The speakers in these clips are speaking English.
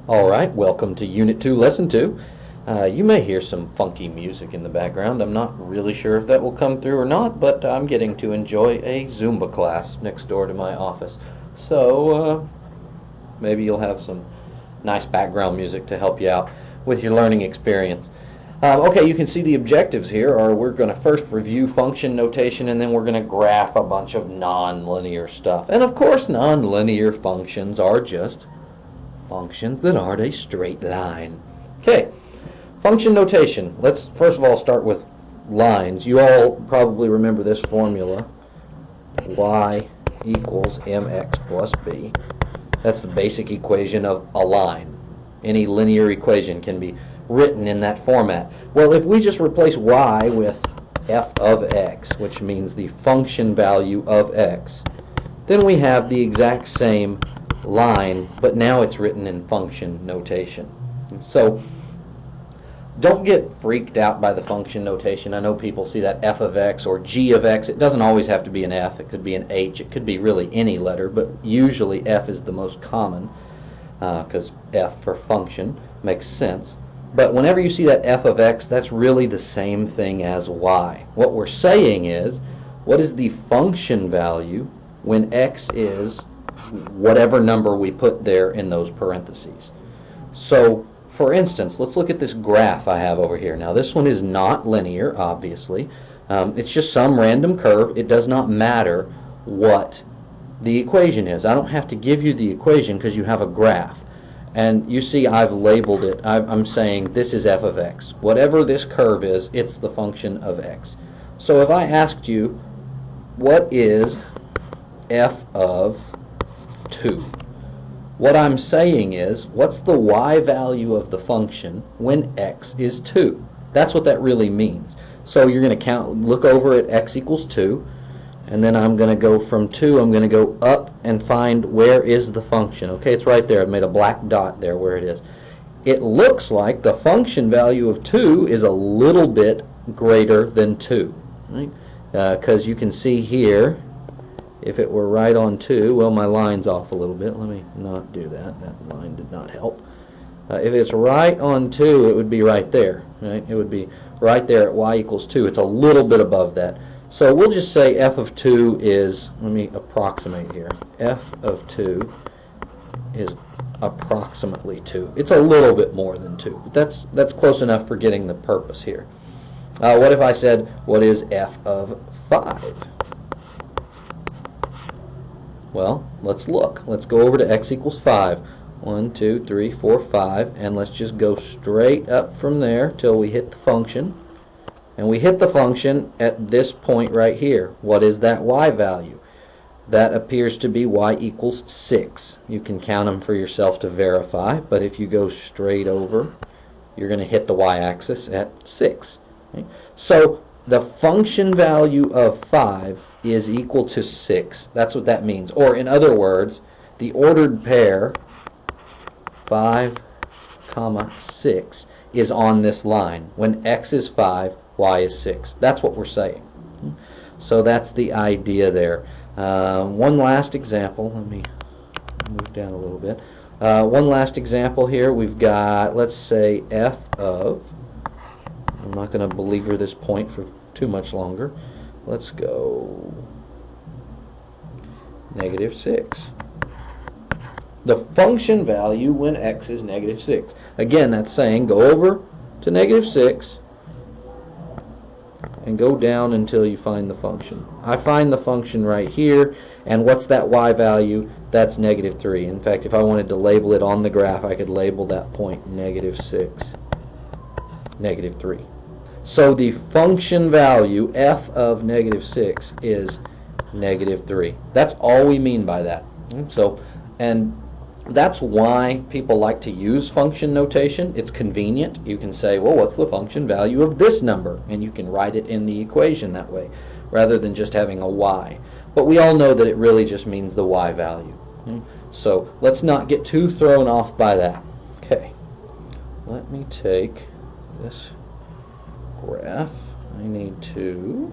Alright, welcome to Unit 2, Lesson 2. You may hear some funky music in the background. I'm not really sure if that will come through or not, but I'm getting to enjoy a Zumba class next door to my office. So, maybe you'll have some nice background music to help you out with your learning experience. Okay, you can see the objectives here are we're going to first review function notation, and then we're going to graph a bunch of nonlinear stuff. And of course, nonlinear functions are just functions that aren't a straight line. Okay, function notation. Let's first of all start with lines. You all probably remember this formula, y equals mx plus b. That's the basic equation of a line. Any linear equation can be written in that format. Well, if we just replace y with f of x, which means the function value of x, then we have the exact same line, but now it's written in function notation. So don't get freaked out by the function notation. I know people see that f of x or g of x. It doesn't always have to be an f. It could be an h. It could be really any letter, but usually f is the most common because f for function makes sense. But whenever you see that f of x, that's really the same thing as y. What we're saying is, what is the function value when x is whatever number we put there in those parentheses? So, for instance, let's look at this graph I have over here. Now, this one is not linear, obviously. It's just some random curve. It does not matter what the equation is. I don't have to give you the equation because you have a graph. And you see I've labeled it. I'm saying this is f of x. Whatever this curve is, it's the function of x. So if I asked you, what is f of 2? What I'm saying is, what's the y value of the function when x is 2? That's what that really means. So you're going to look over at x equals 2, and then I'm going to go from 2, I'm going to go up and find where is the function. Okay, it's right there. I've made a black dot there where it is. It looks like the function value of 2 is a little bit greater than 2, right? Because you can see here, if it were right on 2, well, my line's off a little bit. Let me not do that. That line did not help. If it's right on 2, it would be right there. Right? It would be right there at y equals 2. It's a little bit above that. So we'll just say f of 2 is, let me approximate here, f of 2 is approximately 2. It's a little bit more than 2, but that's close enough for getting the purpose here. What if I said, what is f of 5? Well, let's look. Let's go over to x equals 5. 1, 2, 3, 4, 5, and let's just go straight up from there till we hit the function. And we hit the function at this point right here. What is that y value? That appears to be y equals 6. You can count them for yourself to verify, but if you go straight over, you're going to hit the y-axis at 6. Okay? So the function value of 5 is equal to 6. That's what that means. Or in other words, the ordered pair 5, 6 is on this line. When x is 5, y is 6. That's what we're saying. So that's the idea there. One last example. Let me move down a little bit. One last example here. We've got, let's say, f of, I'm not going to belabor this point for too much longer. Let's go -6. The function value when x is -6. Again, that's saying go over to -6 and go down until you find the function. I find the function right here, and what's that y value? That's -3. In fact, if I wanted to label it on the graph, I could label that point -6, -3. So the function value, f of -6, is -3. That's all we mean by that. So, and that's why people like to use function notation. It's convenient. You can say, well, what's the function value of this number? And you can write it in the equation that way, rather than just having a y. But we all know that it really just means the y value. So let's not get too thrown off by that. Okay, let me take this graph. I need to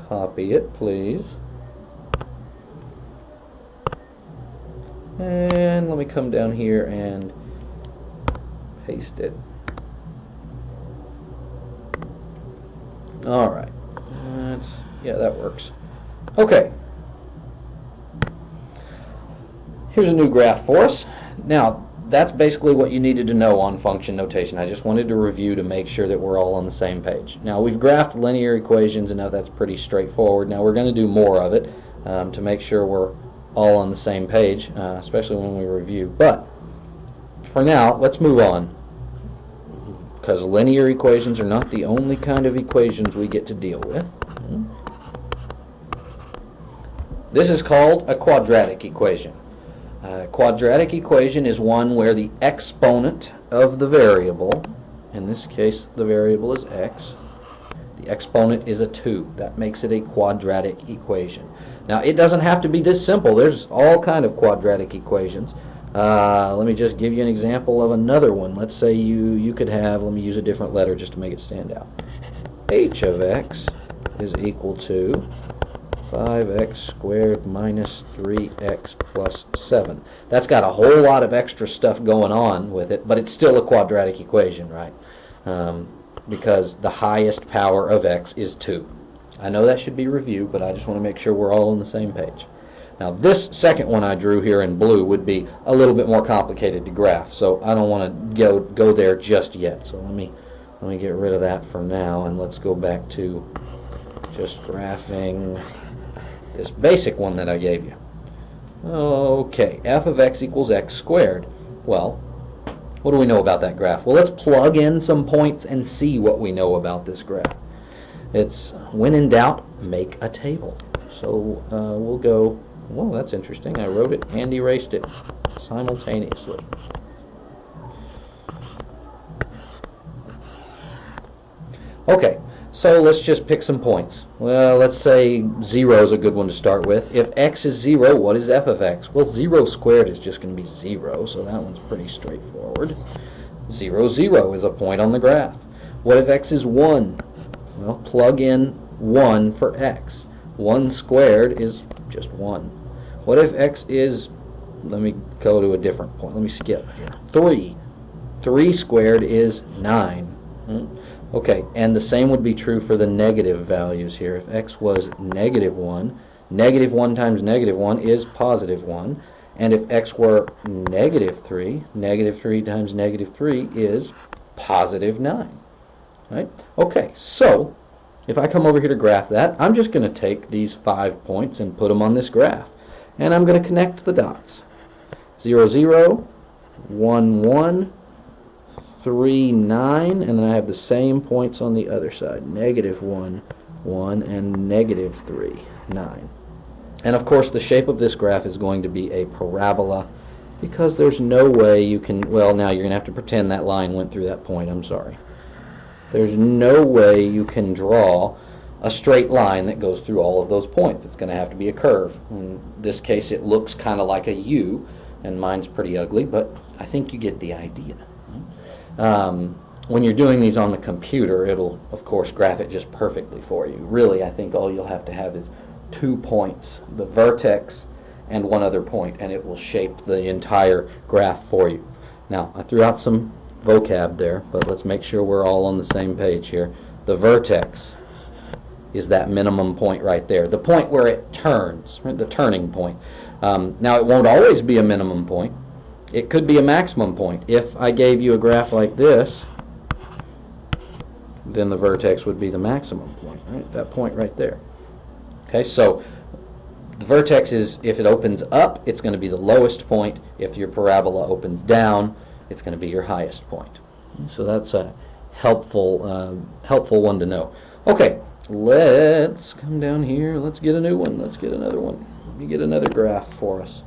copy it, please. And let me come down here and paste it. Alright. Yeah, that works. Okay. Here's a new graph for us. Now, that's basically what you needed to know on function notation. I just wanted to review to make sure that we're all on the same page. Now, we've graphed linear equations, and now that's pretty straightforward. Now, we're going to do more of it to make sure we're all on the same page, especially when we review. But for now, let's move on, because linear equations are not the only kind of equations we get to deal with. This is called a quadratic equation. A quadratic equation is one where the exponent of the variable, in this case the variable is x, the exponent is a 2. That makes it a quadratic equation. Now, it doesn't have to be this simple. There's all kind of quadratic equations. Let me just give you an example of another one. Let's say you could have, let me use a different letter just to make it stand out. H of x is equal to 5x squared minus 3x plus 7. That's got a whole lot of extra stuff going on with it, but it's still a quadratic equation, right? Because the highest power of x is 2. I know that should be reviewed, but I just want to make sure we're all on the same page. Now, this second one I drew here in blue would be a little bit more complicated to graph, so I don't want to go there just yet. So let me get rid of that for now, and let's go back to just graphing this basic one that I gave you. Okay, f of x equals x squared. Well, what do we know about that graph? Well, let's plug in some points and see what we know about this graph. It's, when in doubt, make a table. So we'll go, well, that's interesting. I wrote it and erased it simultaneously. Okay, so let's just pick some points. Well, let's say 0 is a good one to start with. If x is 0, what is f of x? Well, 0 squared is just going to be 0, so that one's pretty straightforward. 0, 0 is a point on the graph. What if x is 1? Well, plug in 1 for x. 1 squared is just 1. What if x is, let me go to a different point. Let me skip here. 3. 3 squared is 9. Okay, and the same would be true for the negative values here. If x was negative 1 times negative 1 is positive 1. And if x were negative 3 times negative 3 is positive 9. Right? Okay, so if I come over here to graph that, I'm just going to take these 5 points and put them on this graph. And I'm going to connect the dots. 0, 0, 1, 1, 3, 9, and then I have the same points on the other side. Negative 1, 1, and negative 3, 9. And of course the shape of this graph is going to be a parabola, because there's no way you can, well, now you're going to have to pretend that line went through that point. I'm sorry. There's no way you can draw a straight line that goes through all of those points. It's going to have to be a curve. In this case it looks kind of like a U, and mine's pretty ugly, but I think you get the idea. When you're doing these on the computer, it'll of course graph it just perfectly for you. Really, I think all you'll have to have is 2 points, the vertex and one other point, and it will shape the entire graph for you. Now, I threw out some vocab there, but let's make sure we're all on the same page here. The vertex is that minimum point right there, the point where it turns, right? The turning point. Now, it won't always be a minimum point. It could be a maximum point. If I gave you a graph like this, then the vertex would be the maximum point, right? That point right there. Okay, so the vertex is, if it opens up, it's going to be the lowest point. If your parabola opens down, it's going to be your highest point. So that's a helpful one to know. Okay, let's come down here. Let's get a new one. Let's get another one. Let me get another graph for us.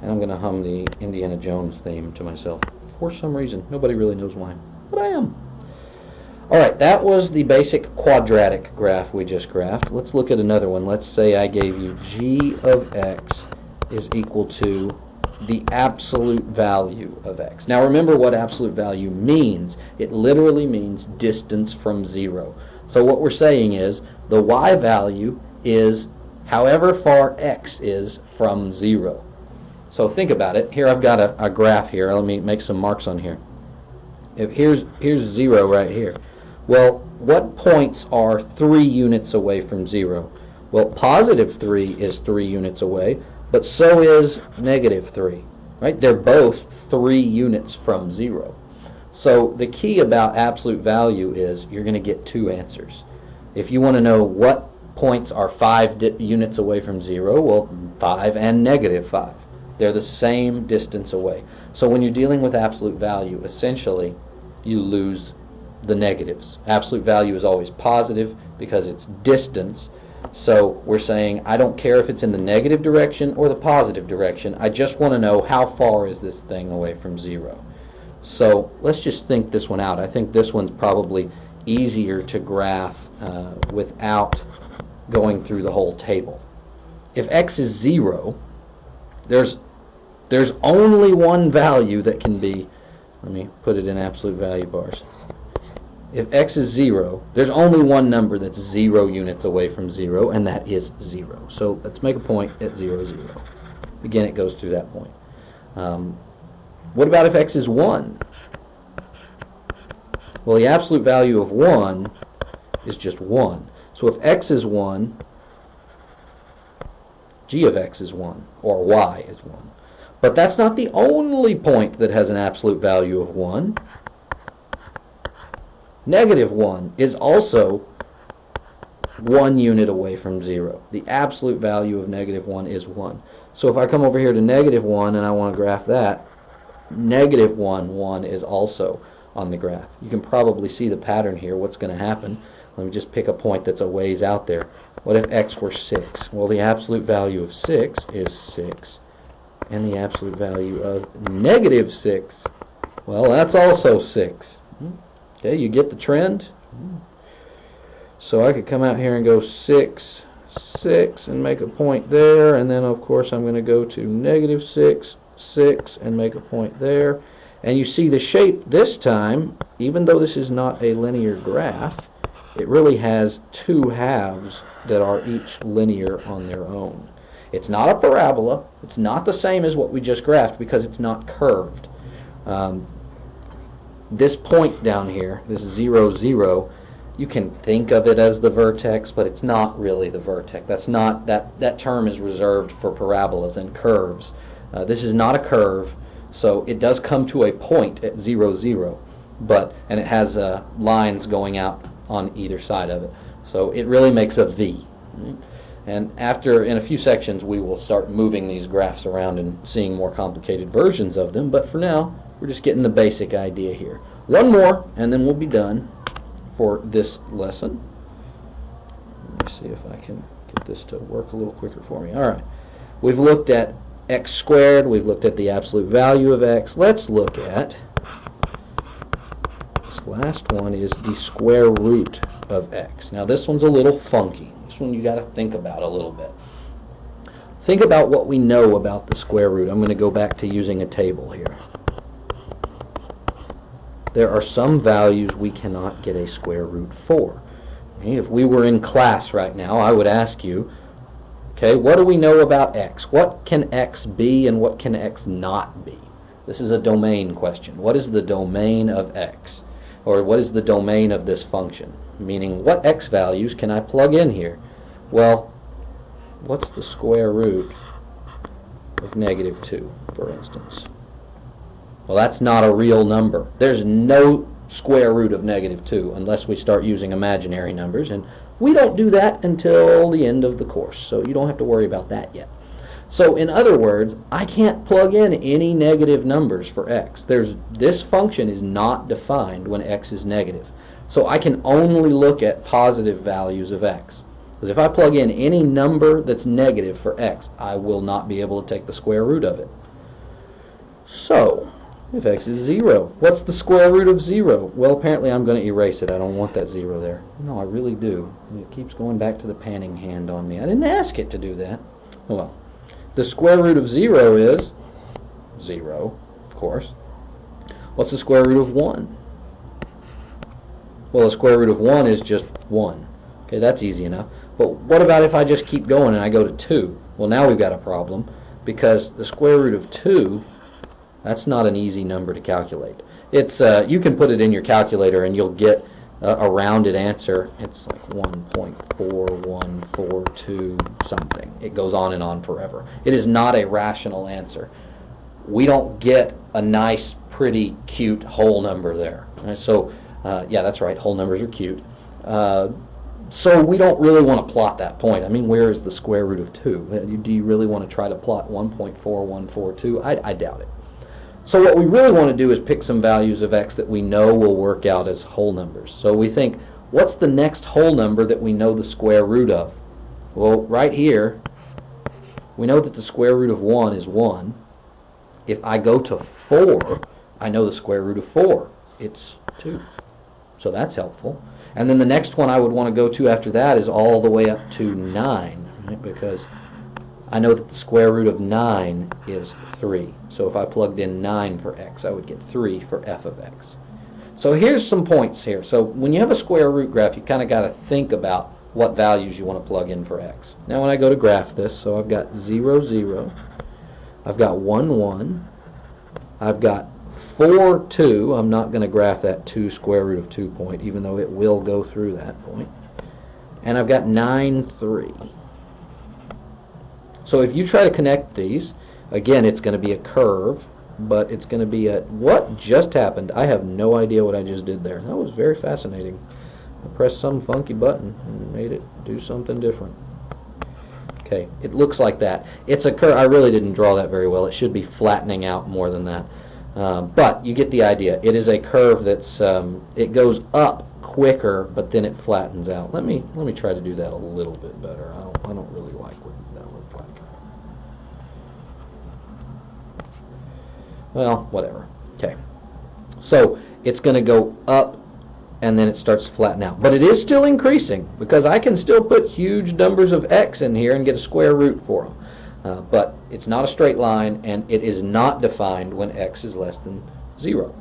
And I'm going to hum the Indiana Jones theme to myself for some reason. Nobody really knows why, but I am. Alright, that was the basic quadratic graph we just graphed. Let's look at another one. Let's say I gave you g of x is equal to the absolute value of x. Now remember what absolute value means. It literally means distance from 0. So what we're saying is the y value is however far x is from 0. So think about it. Here I've got a graph here. Let me make some marks on here. If here's 0 right here. Well, what points are 3 units away from 0? Well, positive 3 is 3 units away, but so is negative 3. Right? They're both 3 units from 0. So the key about absolute value is you're going to get 2 answers. If you want to know what points are 5 units away from 0, well, 5 and negative 5. They're the same distance away. So when you're dealing with absolute value, essentially, you lose the negatives. Absolute value is always positive because it's distance. So we're saying, I don't care if it's in the negative direction or the positive direction. I just want to know how far is this thing away from 0. So let's just think this one out. I think this one's probably easier to graph without going through the whole table. If x is 0, there's only one value that can be, let me put it in absolute value bars. If x is 0, there's only one number that's 0 units away from 0, and that is 0. So let's make a point at 0, 0. Again, it goes through that point. What about if x is 1? Well, the absolute value of 1 is just 1. So if x is 1, g of x is 1, or y is 1. But that's not the only point that has an absolute value of 1. Negative 1 is also 1 unit away from 0. The absolute value of negative 1 is 1. So if I come over here to negative 1 and I want to graph that, negative 1, 1 is also on the graph. You can probably see the pattern here, what's going to happen. Let me just pick a point that's a ways out there. What if x were 6? Well, the absolute value of 6 is 6. And the absolute value of negative 6, well, that's also 6. Okay, you get the trend? So I could come out here and go 6, 6, and make a point there. And then, of course, I'm going to go to negative 6, 6, and make a point there. And you see the shape this time, even though this is not a linear graph, it really has 2 halves that are each linear on their own. It's not a parabola. It's not the same as what we just graphed because it's not curved. This point down here, this 0, 0, you can think of it as the vertex, but it's not really the vertex. That's not that term is reserved for parabolas and curves. This is not a curve, so it does come to a point at 0, 0, and it has lines going out on either side of it. So it really makes a V. And in a few sections, we will start moving these graphs around and seeing more complicated versions of them. But for now, we're just getting the basic idea here. One more, and then we'll be done for this lesson. Let me see if I can get this to work a little quicker for me. All right. We've looked at x squared. We've looked at the absolute value of x. Let's look at this last one is the square root of x. Now, this one's a little funky. This one you got to think about a little bit. Think about what we know about the square root. I'm going to go back to using a table here. There are some values we cannot get a square root for. Okay, if we were in class right now, I would ask you, okay, what do we know about x? What can x be and what can x not be? This is a domain question. What is the domain of x? Or what is the domain of this function? Meaning, what x values can I plug in here? Well, what's the square root of negative 2, for instance? Well, that's not a real number. There's no square root of negative 2 unless we start using imaginary numbers, and we don't do that until the end of the course, so you don't have to worry about that yet. So in other words, I can't plug in any negative numbers for x. This function is not defined when x is negative. So I can only look at positive values of x. Because if I plug in any number that's negative for x, I will not be able to take the square root of it. So, if x is 0, what's the square root of 0? Well, apparently I'm going to erase it. I don't want that 0 there. No, I really do. It keeps going back to the panning hand on me. I didn't ask it to do that. Oh well. The square root of 0 is 0, of course. What's the square root of 1? Well, the square root of 1 is just 1. Okay, Okay, that's easy enough. But what about if I just keep going and I go to 2? Well, now we've got a problem, because the square root of 2, that's not an easy number to calculate. It's you can put it in your calculator and you'll get a rounded answer. It's like 1.4142 something. It goes on and on forever. It is not a rational answer. We don't get a nice, pretty, cute whole number there. Right, so, yeah, that's right. Whole numbers are cute. So we don't really want to plot that point. I mean, where is the square root of 2? Do you really want to try to plot 1.4142? I doubt it. So what we really want to do is pick some values of x that we know will work out as whole numbers. So we think, what's the next whole number that we know the square root of? Well, right here, we know that the square root of 1 is 1. If I go to 4, I know the square root of 4. It's 2. So that's helpful. And then the next one I would want to go to after that is all the way up to 9, right? Because I know that the square root of 9 is 3. So if I plugged in 9 for x, I would get 3 for f of x. So here's some points here. So when you have a square root graph, you kind of got to think about what values you want to plug in for x. Now when I go to graph this, so I've got 0, 0, I've got 1, 1, I've got 4, 2. I'm not going to graph that 2 square root of 2 point, even though it will go through that point. And I've got 9, 3. So if you try to connect these, again, it's going to be a curve, but it's going to be a... What just happened? I have no idea what I just did there. That was very fascinating. I pressed some funky button and made it do something different. Okay, it looks like that. It's a curve. I really didn't draw that very well. It should be flattening out more than that. But you get the idea. It is a curve that's it goes up quicker, but then it flattens out. Let me try to do that a little bit better. I don't really like what that looked like. Well, whatever. Okay. So it's going to go up, and then it starts to flatten out. But it is still increasing, because I can still put huge numbers of x in here and get a square root for them. But it's not a straight line, and it is not defined when x is less than 0.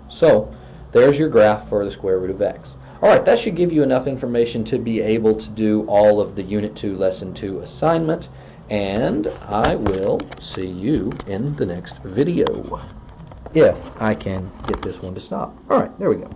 So there's your graph for the square root of x. Alright, that should give you enough information to be able to do all of the Unit 2 Lesson 2 assignment, and I will see you in the next video, if I can get this one to stop. Alright, there we go.